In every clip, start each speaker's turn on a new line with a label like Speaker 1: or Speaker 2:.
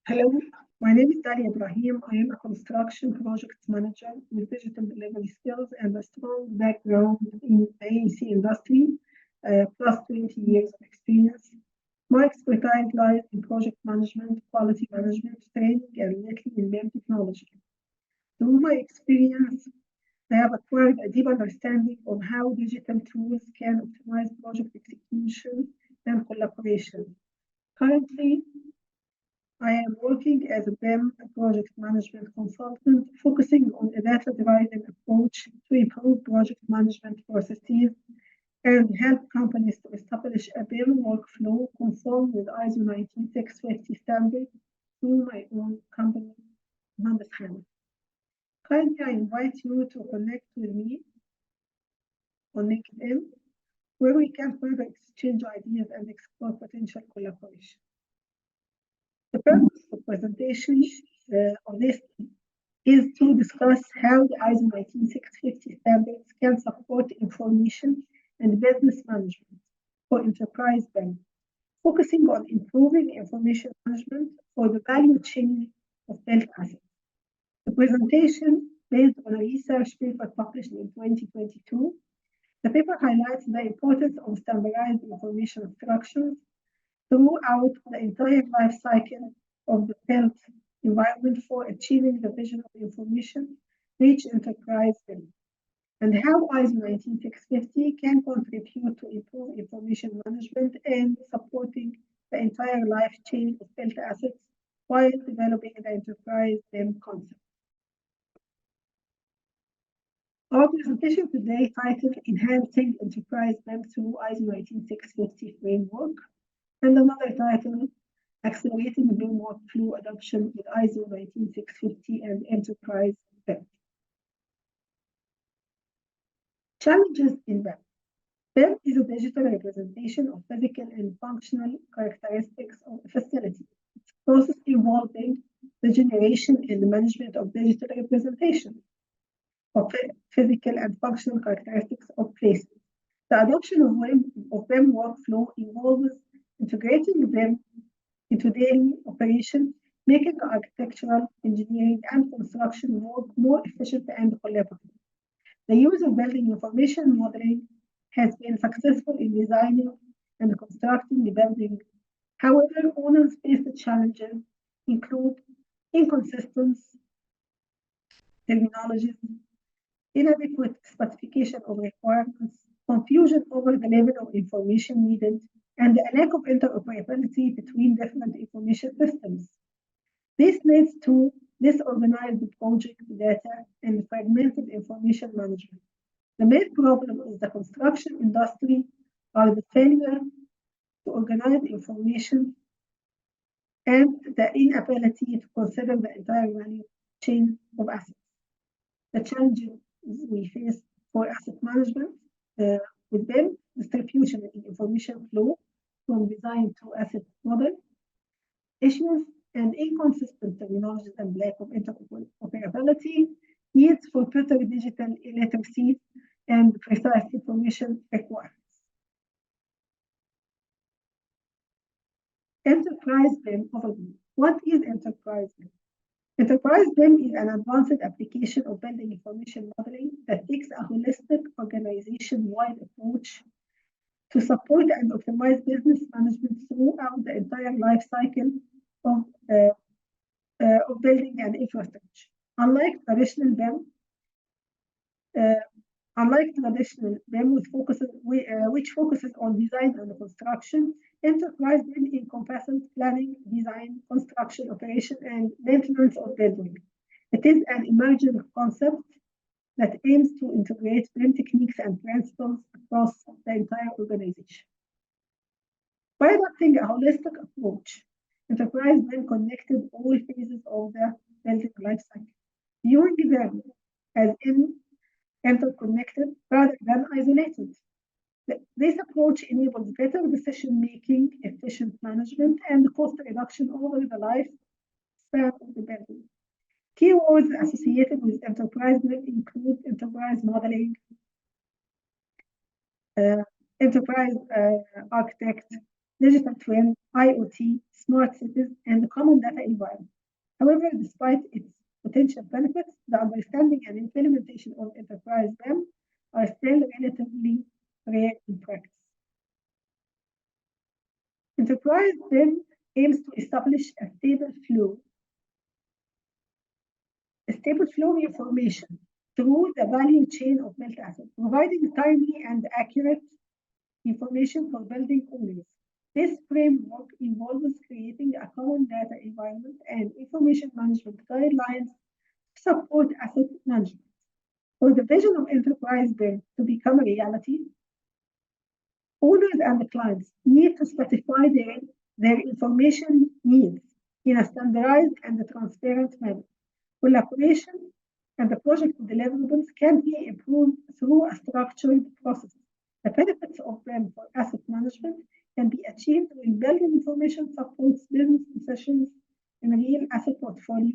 Speaker 1: Hello, my name is Dalia Ibrahim. I am a construction project manager with digital delivery skills and a strong background in the AEC industry, plus 20 years of experience. My expertise lies in project management, quality management, training, and lately in BIM technology. Through my experience, I have acquired a deep understanding of how digital tools can optimize project execution and collaboration. Currently, I am working as a BIM project management consultant, focusing on a data-driven approach to improve project management processes and help companies to establish a BIM workflow conform with ISO 19650 standard through my own company, Mohammed Khan. Kindly, I invite you to connect with me on LinkedIn, where we can further exchange ideas and explore potential collaboration. The purpose of presentation of this is to discuss how the ISO 19650 standards can support information and business management for enterprise BIM, focusing on improving information management for the value chain of built assets. The presentation, based on a research paper published in 2022, the paper highlights the importance of standardized information structures throughout the entire life cycle of the built environment for achieving the vision of information rich enterprise BIM, and how ISO 19650 can contribute to improve information management and supporting the entire life chain of built assets while developing the enterprise BIM concept. Our presentation today titled Enhancing Enterprise BIM through ISO 19650 Framework, and another title, Accelerating BIM Workflow Adoption with ISO 19650 and Enterprise BIM. Challenges in BIM. BIM is a digital representation of physical and functional characteristics of a facility. It's a process involving the generation and the management of digital representation of physical and functional characteristics of places. The adoption of BIM workflow involves integrating BIM into daily operations, making architectural, engineering, and construction work more efficient and collaborative. The use of building information modeling has been successful in designing and constructing the building. However, owners face the challenges include inconsistent terminologies, inadequate specification of requirements, confusion over the level of information needed, and a lack of interoperability between different information systems. This leads to disorganized project data and fragmented information management. The main problem is the construction industry are the failure to organize information and the inability to consider the entire value chain of assets. The challenges we face for asset management with BIM, distribution and information flow from design to asset model, issues and inconsistent terminologies and lack of interoperability, needs for better digital literacy and precise information requirements. Enterprise BIM overview. What is Enterprise BIM? Enterprise BIM is an advanced application of building information modeling that takes a holistic organization-wide approach to support and optimize business management throughout the entire life cycle of building and infrastructure. Unlike traditional BIM, which focuses on design and construction, Enterprise BIM encompasses planning, design, construction, operation, and maintenance of building. It is an emerging concept that aims to integrate BIM techniques and principles across the entire organization. By adopting a holistic approach, Enterprise BIM connected all phases of the building lifecycle, viewing them as interconnected rather than isolated. This approach enables better decision-making, efficient management, and cost reduction over the lifespan of the building. Keywords associated with Enterprise BIM include enterprise modeling, enterprise architect, digital twin, IoT, smart cities, and the common data environment. However, despite its potential benefits, the understanding and implementation of enterprise BIM are still relatively rare in practice. Enterprise BIM aims to establish a stable flow of information through the value chain of built assets, providing timely and accurate information for building owners. This framework involves creating a common data environment and information management guidelines to support asset management. For the vision of enterprise BIM to become a reality, owners and the clients need to specify their information needs in a standardized and transparent manner. Collaboration and the project deliverables can be improved through a structured process. The benefits of BIM for asset management can be achieved when building information supports business decisions in a real asset portfolio.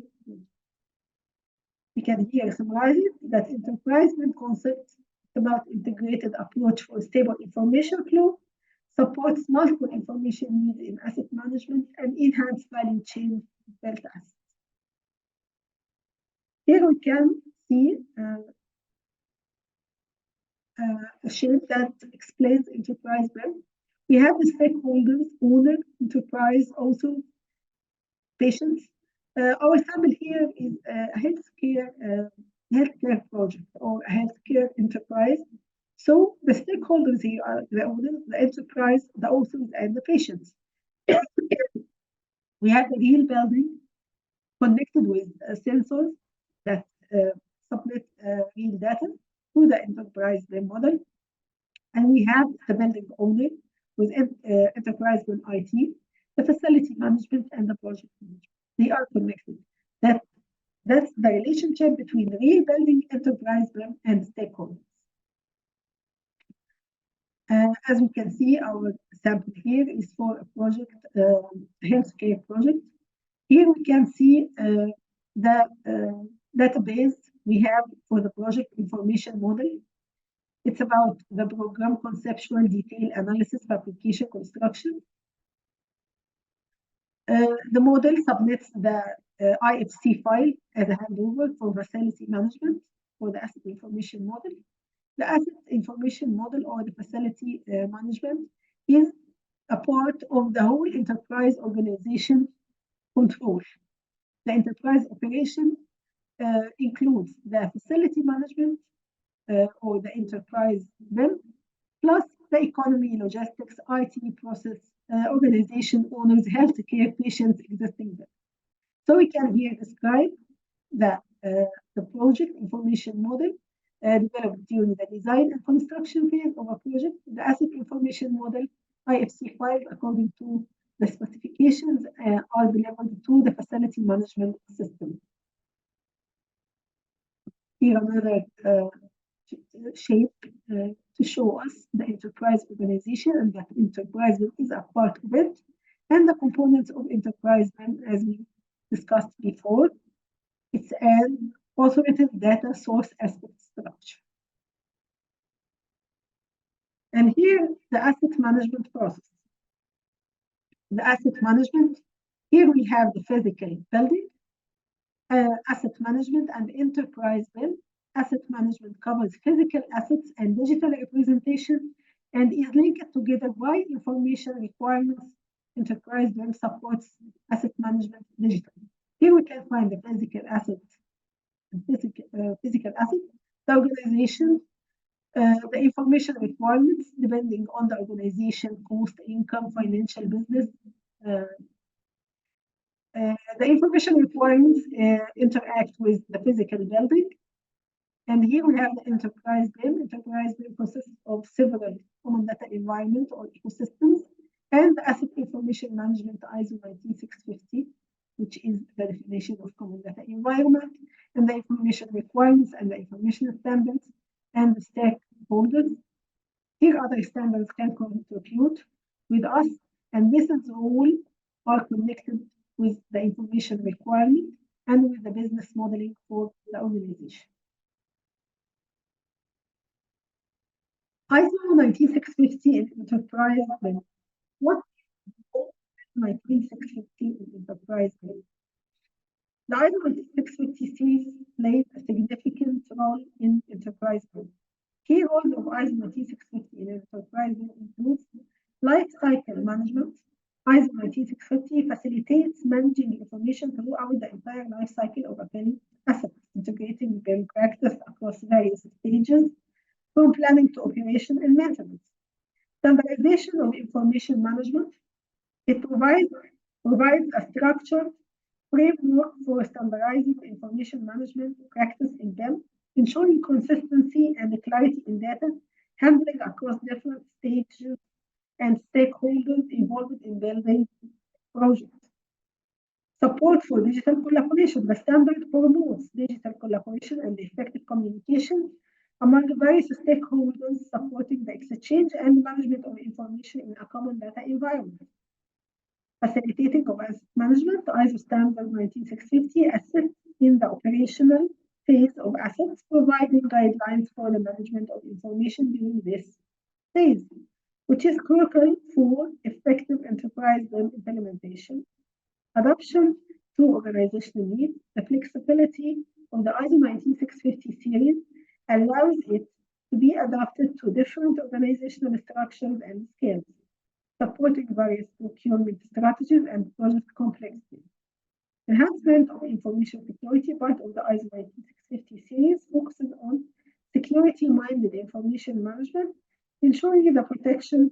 Speaker 1: We can here summarize it that enterprise BIM concept about integrated approach for stable information flow, supports multiple information needs in asset management, and enhance value chain built assets. Here we can see a shape that explains enterprise BIM. We have the stakeholders, owner, enterprise, also patients. Our sample here is a healthcare project or a healthcare enterprise. So the stakeholders here are the owners, the enterprise, the authors, and the patients. We have the real building connected with sensors that submit real data to the enterprise BIM model. And we have the building owner with enterprise BIM IT, the facility management, and the project management. They are connected. That's the relationship between the real building, enterprise BIM, and stakeholders. As we can see, our sample here is for a project, healthcare project. Here we can see the database we have for the project information model. It's about the program conceptual detail analysis, fabrication, construction. The model submits the IFC file as a handover for facility management for the asset information model. The asset information model or the facility management is a part of the whole enterprise organization control. The enterprise operation includes the facility management or the enterprise BIM, plus the economy, logistics, IT process, organization, owners, healthcare, patients, existing BIM. So we can here describe the project information model developed during the design and construction phase of a project, the asset information model, IFC file, according to the specifications, are delivered to the facility management system. Here another shape to show us the enterprise organization, and that enterprise BIM is a part of it, and the components of enterprise BIM, as we discussed before. It's an authoritative data source aspect structure. And here, the asset management process. The asset management, here we have the physical building, asset management, and enterprise BIM. Asset management covers physical assets and digital representation and is linked together by information requirements. Enterprise BIM supports asset management digitally. Here we can find the physical assets, the organization, the information requirements depending on the organization, cost, income, financial, business. The information requirements interact with the physical building. And here we have the enterprise BIM. Enterprise BIM consists of several common data environment or ecosystems, and the asset information management ISO19650, which is the definition of common data environment, and the information requirements and the information standards, and the stakeholders. Here other standards can contribute with us, and this is all are connected with the information requirement and with the business modeling for the organization. ISO 19650 in enterprise BIM. What 19650 in enterprise grade. The ISO 19650 series played a significant role in enterprise grade. Key roles of ISO 19650 in enterprise grade includes life cycle management. ISO 19650 facilitates managing information throughout the entire life cycle of a BIM asset, integrating BIM practice across various stages, from planning to operation and maintenance. Standardization of information management. It provides a structured framework for standardizing information management practice in BIM, ensuring consistency and clarity in data handling across different stages and stakeholders involved in building projects. Support for digital collaboration. The standard promotes digital collaboration and effective communication among various stakeholders, supporting the exchange and management of information in a common data environment. Facilitating of asset management. The ISO standard 19650 assists in the operational phase of assets, providing guidelines for the management of information during this phase, which is critical for effective enterprise BIM implementation. Adoption to organizational needs. The flexibility of the ISO 19650 series allows it to be adapted to different organizational structures and scales, supporting various procurement strategies and project complexity. Enhancement of information security. Part of the ISO 19650 series focuses on security-minded information management, ensuring the protection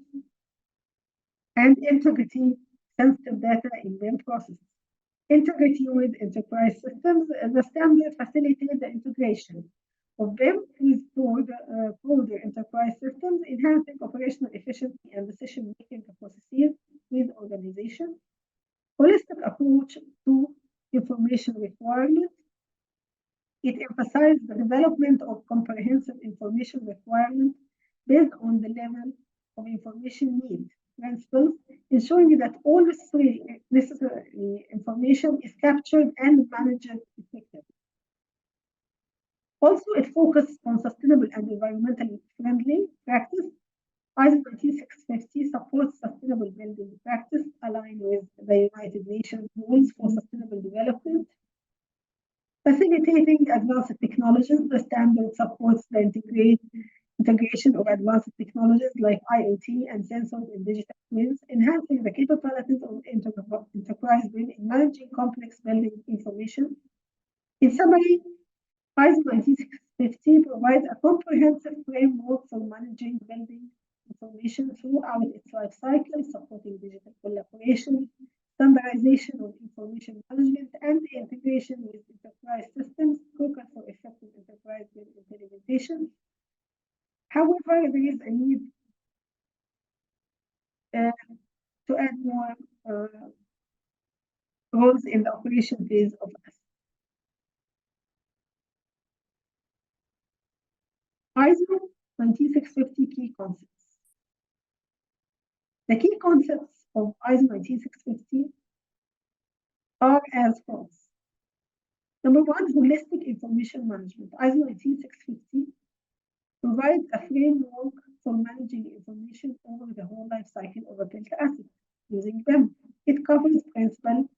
Speaker 1: and integrity sensitive data in BIM processes. Integrity with enterprise systems. The standard facilitates the integration of BIM with broader enterprise systems, enhancing operational efficiency and decision-making processes with organizations. Holistic approach to information requirements. It emphasizes the development of comprehensive information requirements based on the level of information need principles, ensuring that all necessary information is captured and managed effectively. Also, it focuses on sustainable and environmentally friendly practice. ISO 19650 supports sustainable building practice aligned with the United Nations goals for sustainable development. Facilitating advanced technologies. The standard supports the integration of advanced technologies like IoT and sensors in digital twins, enhancing the capabilities of enterprise BIM in managing complex building information. In summary, ISO 19650 provides a comprehensive framework for managing building information throughout its life cycle, supporting digital collaboration, standardization of information management, and integration with enterprise systems, critical for effective enterprise BIM implementation. However, there is a need to add more roles in the operation phase of ISO 19650 key concepts. The key concepts of ISO 19650 are as follows. Number one, holistic information management. ISO 19650 provides a framework for managing information over the whole life cycle of a built asset using BIM. It covers principal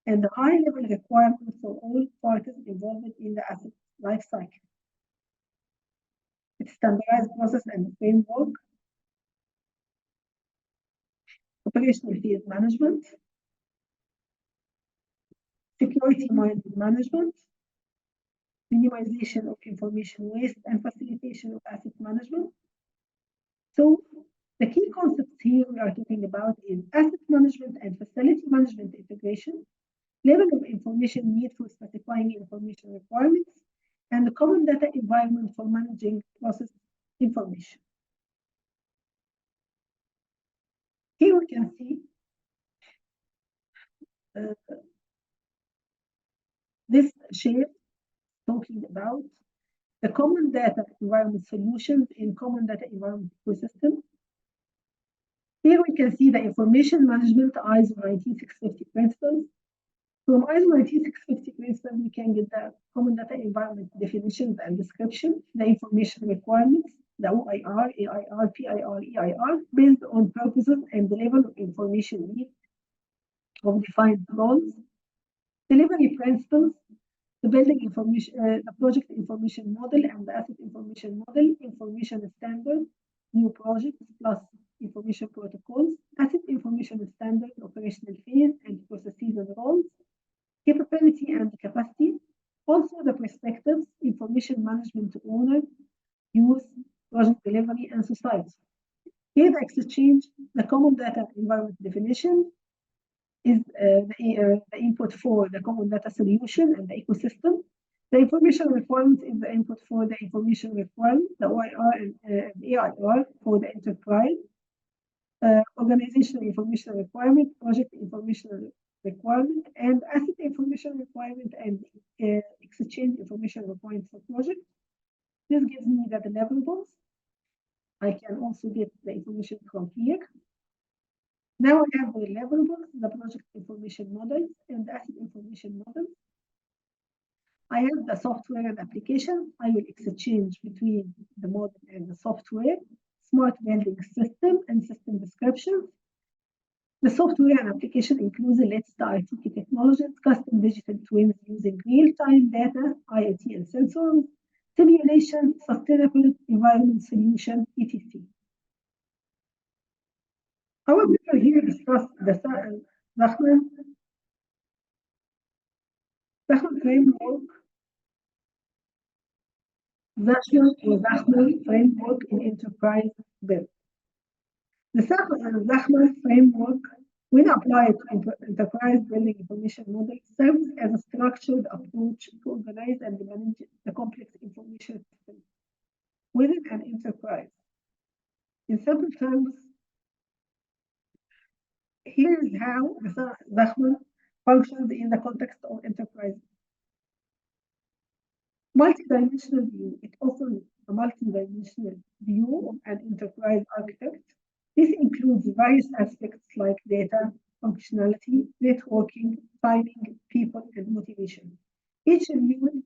Speaker 1: and the high-level requirements for all parties involved in the asset life cycle. It's standardized process and framework, operational phase management, security-minded management, minimization of information waste, and facilitation of asset management. So the key concepts here we are talking about is asset management and facility management integration, level of information need for specifying information requirements, and the common data environment for managing process information. Here we can see this shape talking about the common data environment solutions in common data environment ecosystem. Here we can see the information management ISO 19650 principles. From ISO 19650 principles, we can get the common data environment definitions and description, the information requirements, the OIR, AIR, PIR, EIR, based on purposes and the level of information need of defined roles, delivery principles, the building information, the project information model and the asset information model, information standard, new projects plus information protocols, asset information standard, operational phase and processes and roles, capability and capacity, also the perspectives, information management owner, use, project delivery, and society. Here the exchange, the common data environment definition is the input for the common data solution and the ecosystem. The information requirement is the input for the information requirement, the OIR and AIR for the enterprise. Organizational information requirement, project information requirement, and asset information requirement and exchange information requirement for project. This gives me the deliverables. I can also get the information from here. Now I have the deliverables, the project information models, and the asset information models. I have the software and application. I will exchange between the model and the software, smart building system and system descriptions. The software and application includes the latest IoT technologies, custom digital twins using real-time data, IoT and sensors, simulation, sustainable environment solution, etc. Our people here discuss the Zachman framework, Zachman framework in enterprise BIM. The Zachman framework, when applied to enterprise building information model, serves as a structured approach to organize and manage the complex information system within an enterprise. In simple terms, here is how the Zachman functions in the context of enterprise. Multidimensional view. It offers a multidimensional view of an enterprise architect. This includes various aspects like data, functionality, networking, timing, people, and motivation. Each viewed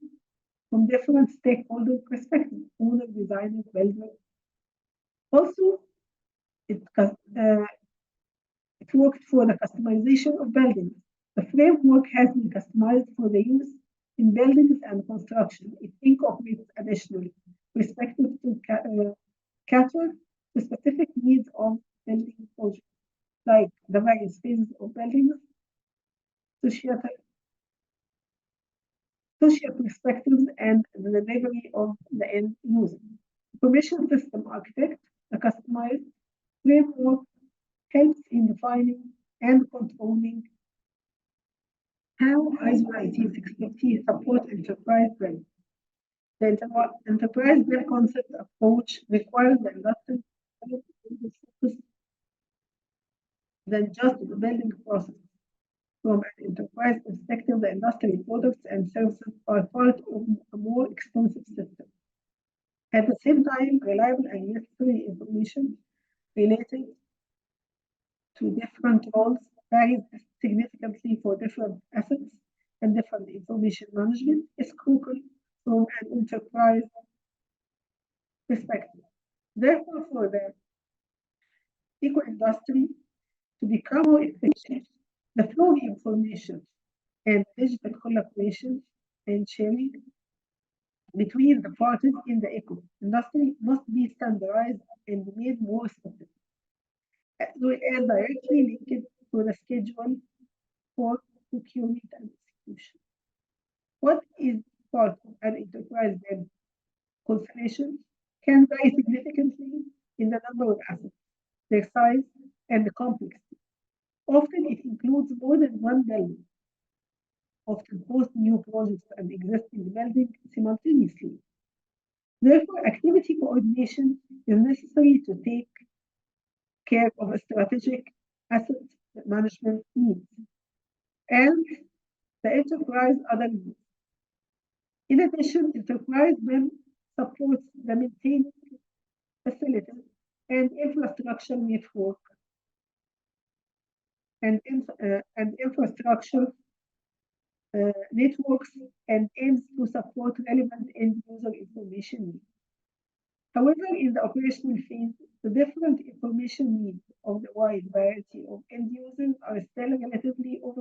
Speaker 1: from different stakeholder perspectives, owner, designer, builder. Also, it worked for the customization of buildings. The framework has been customized for the use in buildings and construction. It incorporates additional perspectives to cater to specific needs of building projects, like the various phases of buildings, social perspectives, and the delivery of the end user. Information system architect, the customized framework helps in defining and controlling how ISO19650 supports enterprise build. The enterprise build concept approach requires the industry to focus than just the building process. From an enterprise perspective, the industry products and services are part of a more extensive system. At the same time, reliable and necessary information related to different roles varies significantly for different assets, and different information management is crucial from an enterprise perspective. Therefore, for the eco-industry to become more efficient, the flow of information and digital collaboration and sharing between the parties in the eco-industry must be standardized and made more specific, as well as directly linked to the schedule for procurement and execution. What is part of an enterprise build constellation can vary significantly in the number of assets, their size, and the complexity. Often it includes more than one building, often both new projects and existing buildings simultaneously. Therefore, activity coordination is necessary to take care of a strategic asset management needs and the enterprise other needs. In addition, enterprise BIM supports the maintaining facilities and infrastructure network and infrastructure networks and aims to support relevant end user information needs. However, in the operational phase, the different information needs of the wide variety of end users are still relatively